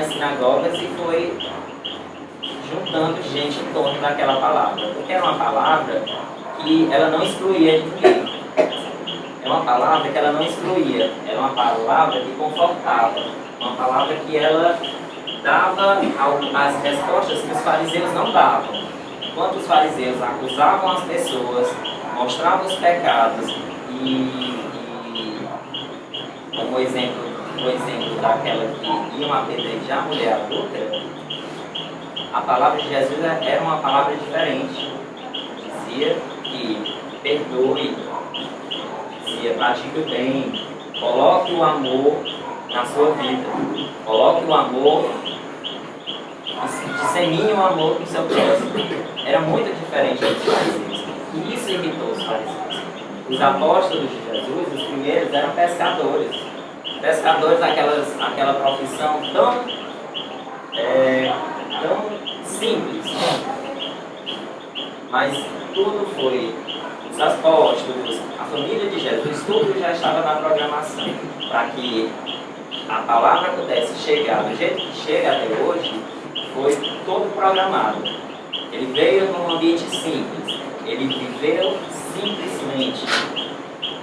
sinagogas e foi juntando gente em torno daquela palavra. Porque era uma palavra que ela não excluía ninguém. É uma palavra que ela não excluía. Era uma palavra que confortava. Uma palavra que ela dava as respostas que os fariseus não davam. Enquanto os fariseus acusavam as pessoas, mostravam os pecados como o exemplo daquela que iam apedrejar a mulher adúltera, a palavra de Jesus era uma palavra diferente. Dizia que perdoe, dizia pratique o bem, coloque o amor na sua vida, coloque o amor, dissemine o amor do seu próximo. Era muito diferente dos fariseus. E isso irritou os fariseus. Os apóstolos de Jesus, os primeiros, eram pescadores. Pescadores, aquela profissão tão simples. Mas tudo foi, os apóstolos, a família de Jesus, tudo já estava na programação para que a palavra pudesse chegar do jeito que chega até hoje. Foi todo programado. Ele veio num ambiente simples, ele viveu simplesmente,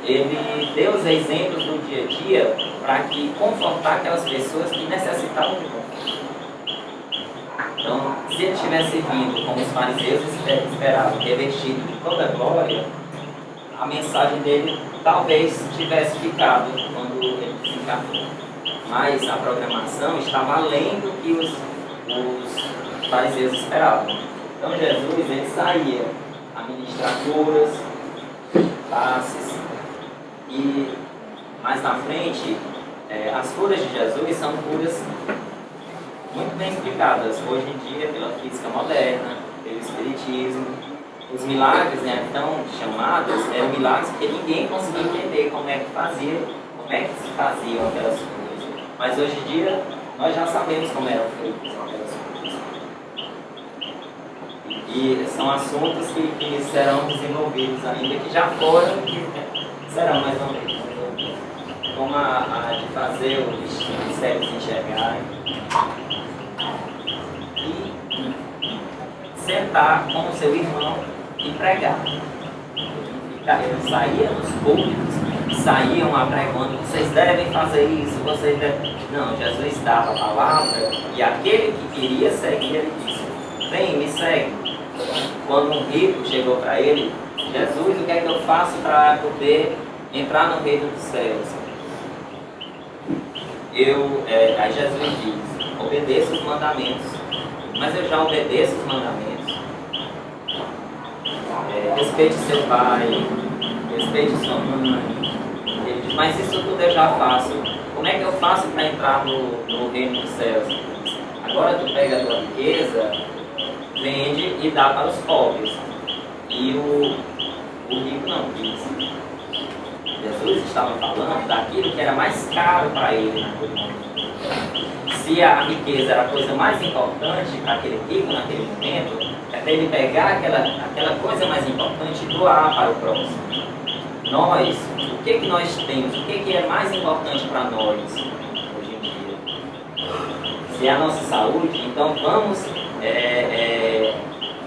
ele deu os exemplos do dia a dia para que confortar aquelas pessoas que necessitavam de conforto. Então, se ele tivesse vindo como os fariseus esperavam, revestido de toda a glória, a mensagem dele talvez tivesse ficado quando ele se encarnou. Mas a programação estava além do que os fariseus esperavam. Então Jesus, ele saía a ministrar curas, passes, e mais na frente, as curas de Jesus são curas muito bem explicadas hoje em dia pela física moderna, pelo espiritismo. Os milagres, tão chamados, eram milagres que ninguém conseguia entender como é que se faziam aquelas coisas. Mas hoje em dia nós já sabemos como eram feitas aquelas coisas. E são assuntos que serão desenvolvidos ainda, que já foram e que serão mais ou menos desenvolvidos. Como a de fazer os cegos enxergarem. E sentar com o seu irmão e pregar. Eles saíam dos púlpitos, saíam apregando, vocês devem fazer isso, vocês devem... Não, Jesus dava a palavra e aquele que queria seguir, ele disse, vem, me segue. Quando um rico chegou para ele, Jesus, o que é que eu faço para poder entrar no reino dos céus? aí Jesus diz, obedeça os mandamentos, mas eu já obedeço os mandamentos. Respeite seu pai, respeite sua mãe. Ele diz, mas isso tudo eu já faço. Como é que eu faço para entrar no reino dos céus? Agora tu pega a tua riqueza, vende e dá para os pobres. E o rico não quis. Jesus estava falando daquilo que era mais caro para ele naquele momento. Se a riqueza era a coisa mais importante para aquele rico naquele momento, é para ele pegar aquela coisa mais importante e doar para o próximo. Nós, o que nós temos? O que é mais importante para nós hoje em dia? Se é a nossa saúde, então vamos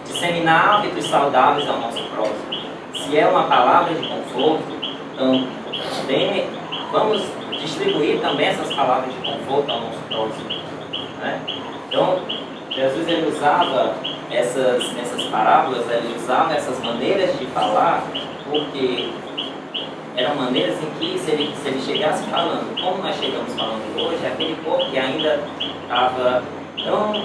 disseminar hábitos saudáveis ao nosso próximo. Se é uma palavra de conforto, então vamos distribuir também essas palavras de conforto ao nosso próximo. Né? Então, Jesus ele usava essas parábolas, ele usava essas maneiras de falar, porque eram maneiras em que, se ele chegasse falando, como nós chegamos falando hoje, aquele povo que ainda estava tão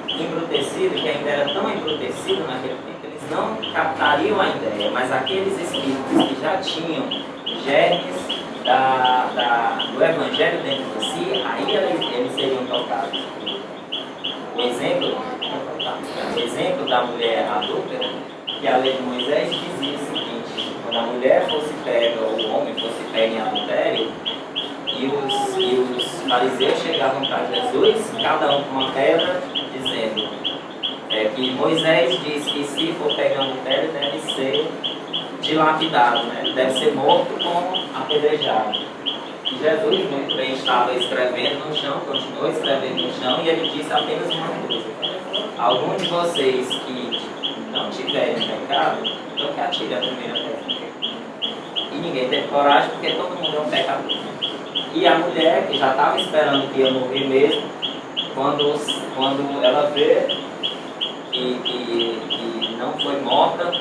embrutecido, que ainda era tão embrutecido naquele tempo, eles não captariam a ideia, mas aqueles espíritos que já tinham germes do Evangelho dentro de si, aí eles seriam tocados. O exemplo da mulher adúltera, que a lei de Moisés dizia o seguinte: quando a mulher fosse pega, ou o homem fosse pego em adultério, e os fariseus chegavam para Jesus, cada um com uma pedra, dizendo que Moisés diz que se for pego em adultério deve ser dilapidado, né? Deve ser morto com apedrejado. E Jesus muito bem estava escrevendo no chão, continuou escrevendo no chão, e ele disse apenas uma coisa: algum de vocês que não tiverem pecado, então que atire a primeira pedra. E ninguém teve coragem, porque todo mundo é um pecador. E a mulher, que já estava esperando que ia morrer mesmo, quando ela vê que não foi morta,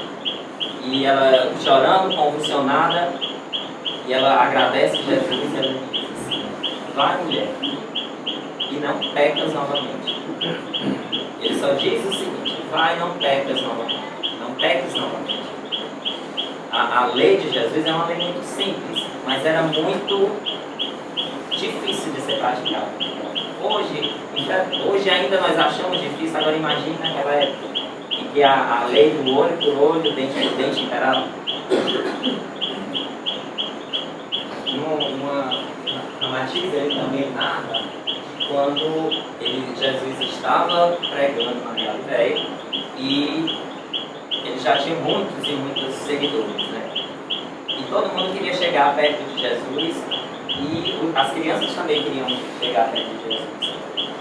e ela chorando, convulsionada, e ela agradece Jesus, e ela diz assim: vai, mulher, e não pecas novamente. Ele só diz o seguinte: vai, não pecas novamente. Não peques novamente. A lei de Jesus é uma lei muito simples, mas era muito difícil de ser praticada. Hoje ainda nós achamos difícil, agora imagine naquela época, em que a lei do olho por olho, dente por dente imperava. Uma Matias ele também narra quando Jesus estava pregando na Galileia e ele já tinha muitos e muitos seguidores, né? E todo mundo queria chegar perto de Jesus e as crianças também queriam chegar perto de Jesus.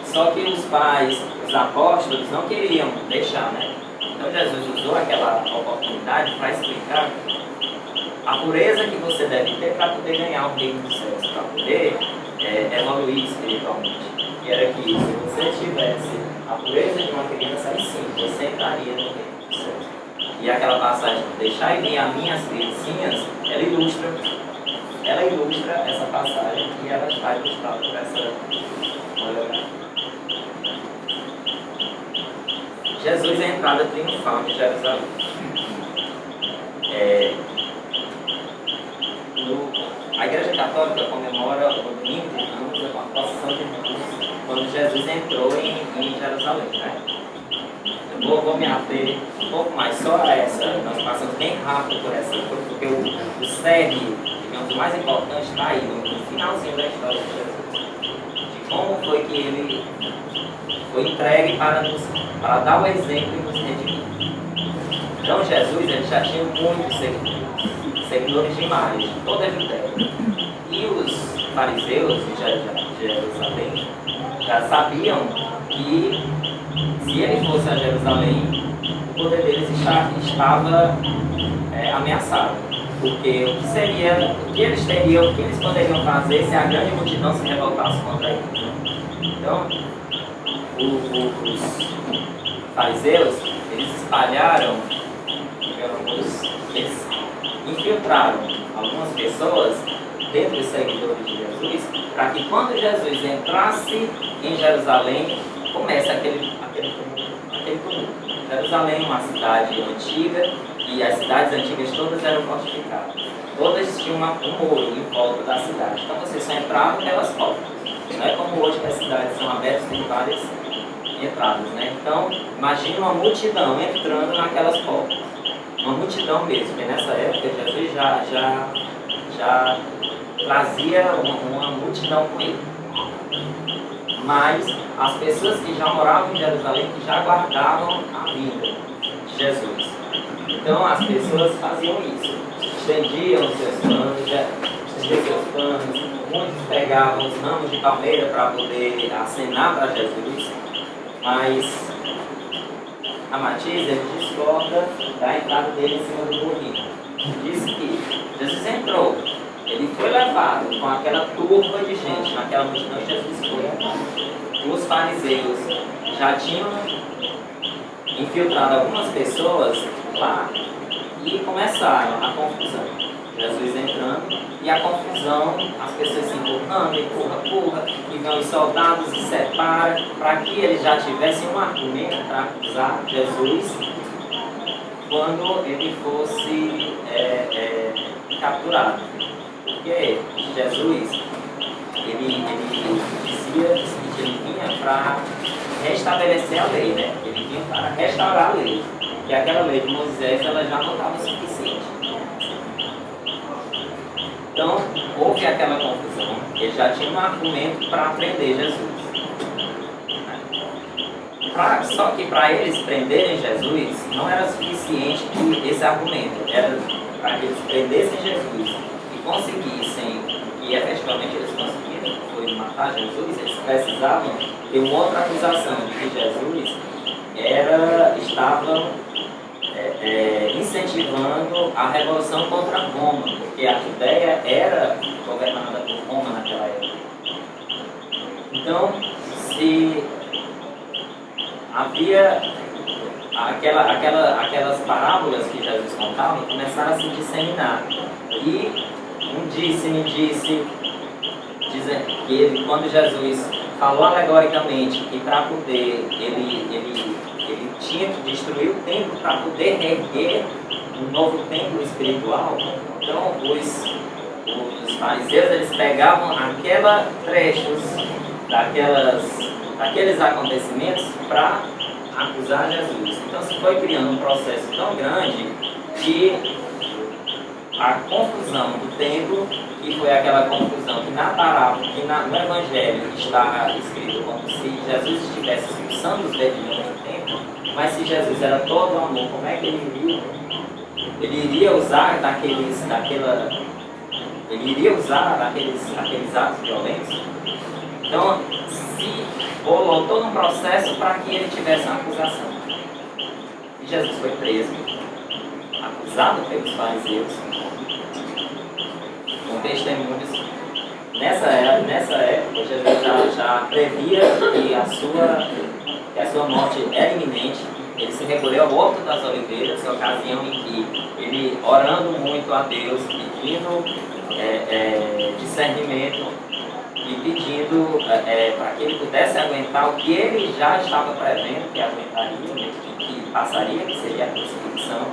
Só que os pais, os apóstolos não queriam deixar, né? Então Jesus usou aquela oportunidade para explicar a pureza que você deve ter para poder ganhar o reino dos céus, para poder evoluir espiritualmente. E era que se você tivesse a pureza de uma criança, aí sim, você entraria no reino dos céus. E aquela passagem, deixar e vir a minhas criancinhas, ela ilustra essa passagem e ela está ilustrada por essa monografia. Jesus é a entrada triunfal de Jerusalém. A Igreja Católica comemora o domingo de Ramos, a procissão de Ramos, quando Jesus entrou em Jerusalém, né? Eu vou me ater um pouco mais só a essa. Nós passamos bem rápido por essa, porque o cerne, digamos, o mais importante está aí, no finalzinho da história de Jesus. De como foi que ele foi entregue para dar o exemplo e nos redimir. Então Jesus ele já tinha muitos seguidores demais, de toda a Judéia. E os fariseus de Jerusalém já sabiam que se ele fosse a Jerusalém, o poder deles estava ameaçado. Porque o que eles poderiam fazer se a grande multidão se revoltasse contra eles? Então, os fariseus, eles espalharam, eles infiltraram algumas pessoas dentro dos seguidores de Jesus para que quando Jesus entrasse em Jerusalém, comece aquele tumulto. Jerusalém é uma cidade antiga e as cidades antigas todas eram fortificadas. Todas tinham um muro em volta da cidade. Então você só entrava pelas portas. Não é como hoje que as cidades são abertas e tem várias entradas, né? Então, imagine uma multidão entrando naquelas portas. Uma multidão mesmo, porque nessa época Jesus já trazia uma multidão com ele. Mas as pessoas que já moravam em Jerusalém, que já guardavam a vinda de Jesus. Então as pessoas faziam isso. Estendiam os seus panos, muitos pegavam os ramos de palmeira para poder acenar para Jesus. Mas a Matias, ele discorda da entrada dele em cima do burrinho. Diz que Jesus entrou, ele foi levado com aquela turba de gente, naquela multidão que Jesus foi levado. Os fariseus já tinham infiltrado algumas pessoas lá e começaram a confusão. Jesus entrando e a confusão, as pessoas se empurrando, empurra, e vão os soldados e separam, para que eles já tivessem um argumento para acusar Jesus quando ele fosse capturado. Porque Jesus, ele dizia que ele vinha para restabelecer a lei, né? Ele vinha para restaurar a lei. Que aquela lei de Moisés ela já não estava suficiente. Então, houve aquela confusão. Ele já tinha um argumento para prender Jesus. Só que para eles prenderem Jesus, não era suficiente que esse argumento. Era para que eles prendessem Jesus e conseguissem, e efetivamente eles conseguiram, foi matar Jesus, eles precisavam ter uma outra acusação de que Jesus estava incentivando a revolução contra Roma, porque a Judéia era governada por Roma naquela época. Então, se havia aquelas parábolas que Jesus contava, começaram a se disseminar. E um disse-me dizendo que ele, quando Jesus falou alegoricamente que para poder ele tinha que destruir o templo para poder reerguer um novo templo espiritual. Então os fariseus eles pegavam trechos daqueles acontecimentos para acusar Jesus. Então se foi criando um processo tão grande que a confusão do templo, que foi aquela confusão que na parábola, que no Evangelho está escrito como se Jesus estivesse expulsando os demônios do templo, mas se Jesus era todo amor, como é que ele iria usar aqueles atos violentos? Então, se rolou todo um processo para que ele tivesse uma acusação. E Jesus foi preso, acusado pelos fariseus, com testemunhos. Nessa época, Jesus já previa que a sua morte era iminente. Ele se recolheu ao Horto das Oliveiras, ocasião em que ele, orando muito a Deus, pedindo discernimento e pedindo para que ele pudesse aguentar o que ele já estava prevendo que aguentaria, que passaria, que seria a crucifixão.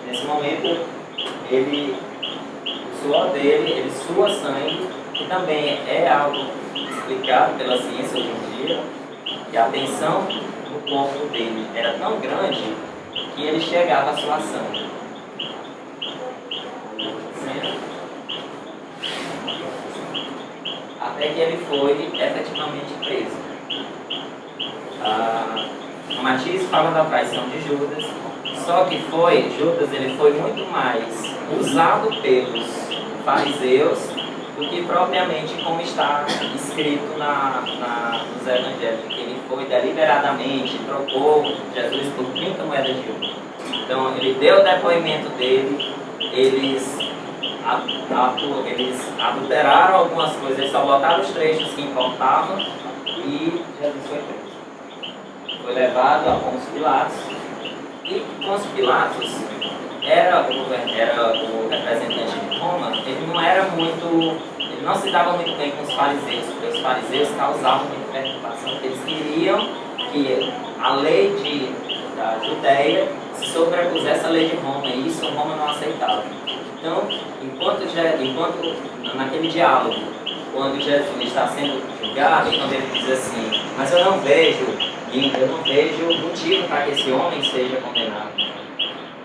Nesse momento, o suor dele, ele sua sangue, que também é algo explicado pela ciência hoje em dia, que a tensão no corpo dele era tão grande que ele chegava a suar sangue. Até que ele foi efetivamente preso. Matias fala da traição de Judas, só que Judas ele foi muito mais usado pelos fariseus do que propriamente como está escrito nos evangelhos, que ele foi deliberadamente, trocou Jesus por 30 moedas de ouro. Então ele deu o depoimento dele, eles adulteraram algumas coisas, eles só botaram os trechos que importavam e Jesus foi preso. Foi levado a Pôncio Pilatos, e Pôncio Pilatos era o representante de Roma, ele ele não se dava muito bem com os fariseus, porque os fariseus causavam muita perturbação, porque eles queriam que a lei da Judéia se sobrepusesse à lei de Roma, e isso Roma não aceitava. Então, enquanto naquele diálogo, quando Jesus está sendo julgado, quando ele diz assim, mas eu não vejo motivo para que esse homem seja condenado.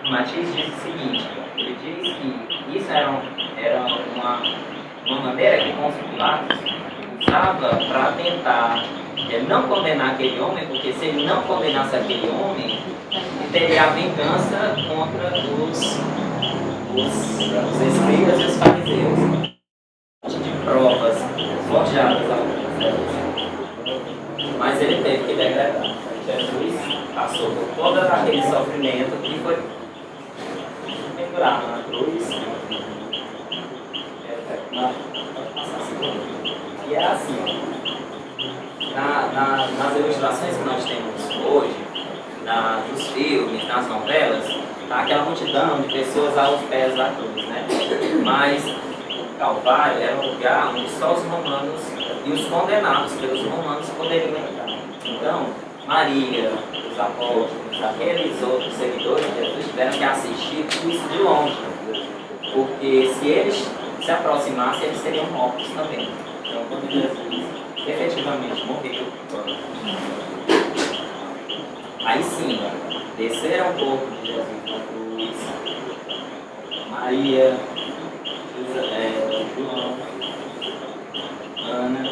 Matias diz o seguinte, ele diz que isso era uma maneira que Pôncio Pilatos usava para tentar não condenar aquele homem, porque se ele não condenasse aquele homem, ele teria a vingança contra os escribas e os fariseus. De provas forjadas algumas delas. Mas ele teve que decretar. Jesus passou por todo aquele sofrimento que foi pendurado na cruz. E é assim, nas ilustrações que nós temos hoje, nos filmes, nas novelas, tá aquela multidão de pessoas aos pés da cruz, né? Mas o Calvário era um lugar onde só os romanos e os condenados pelos romanos poderiam entrar. Então, Maria, os apóstolos, aqueles outros seguidores de Jesus tiveram que assistir tudo isso de longe, porque se eles se aproximassem, eles seriam mortos também. Então, quando Jesus efetivamente morreu, aí sim, desceram o corpo de Jesus na cruz, Maria, João, Ana,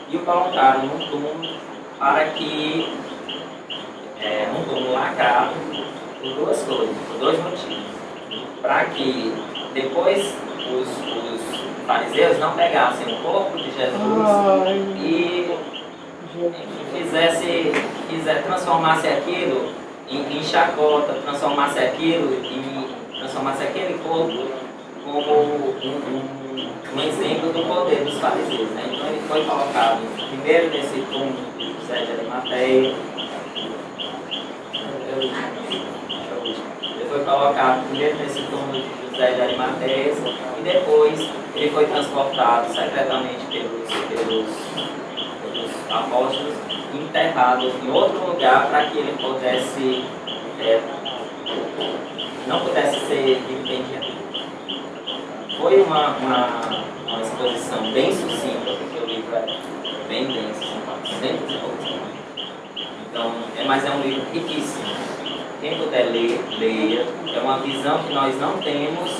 e o colocaram num túmulo para que, um túmulo lacrado, por duas coisas, por dois motivos. Para que depois os fariseus não pegassem o corpo de Jesus e transformasse aquilo em chacota, transformasse aquele corpo como um exemplo do poder dos fariseus, né? Então ele foi colocado primeiro nesse túmulo de José de Arimateia. Ele foi colocado primeiro nesse túmulo de José de Arimateia e depois ele foi transportado secretamente pelos apóstolos e enterrado em outro lugar para que ele pudesse não pudesse ser entendido. Foi uma exposição bem sucinta, porque o livro é bem denso, são 400 e poucos. Então, mas é um livro riquíssimo. Quem puder ler, leia. É uma visão que nós não temos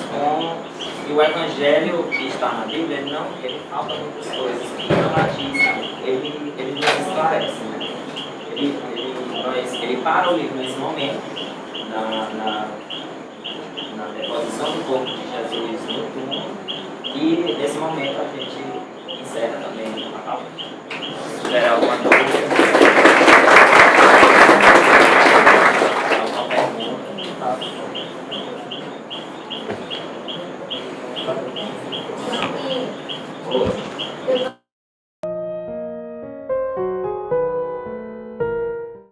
e o Evangelho que está na Bíblia, ele falta muitas coisas que não batizam. Ele nos esclarece, né? Ele para o livro nesse momento, na deposição do corpo de Jesus no túmulo, e nesse momento a gente encerra também a palavra. Se tiver alguma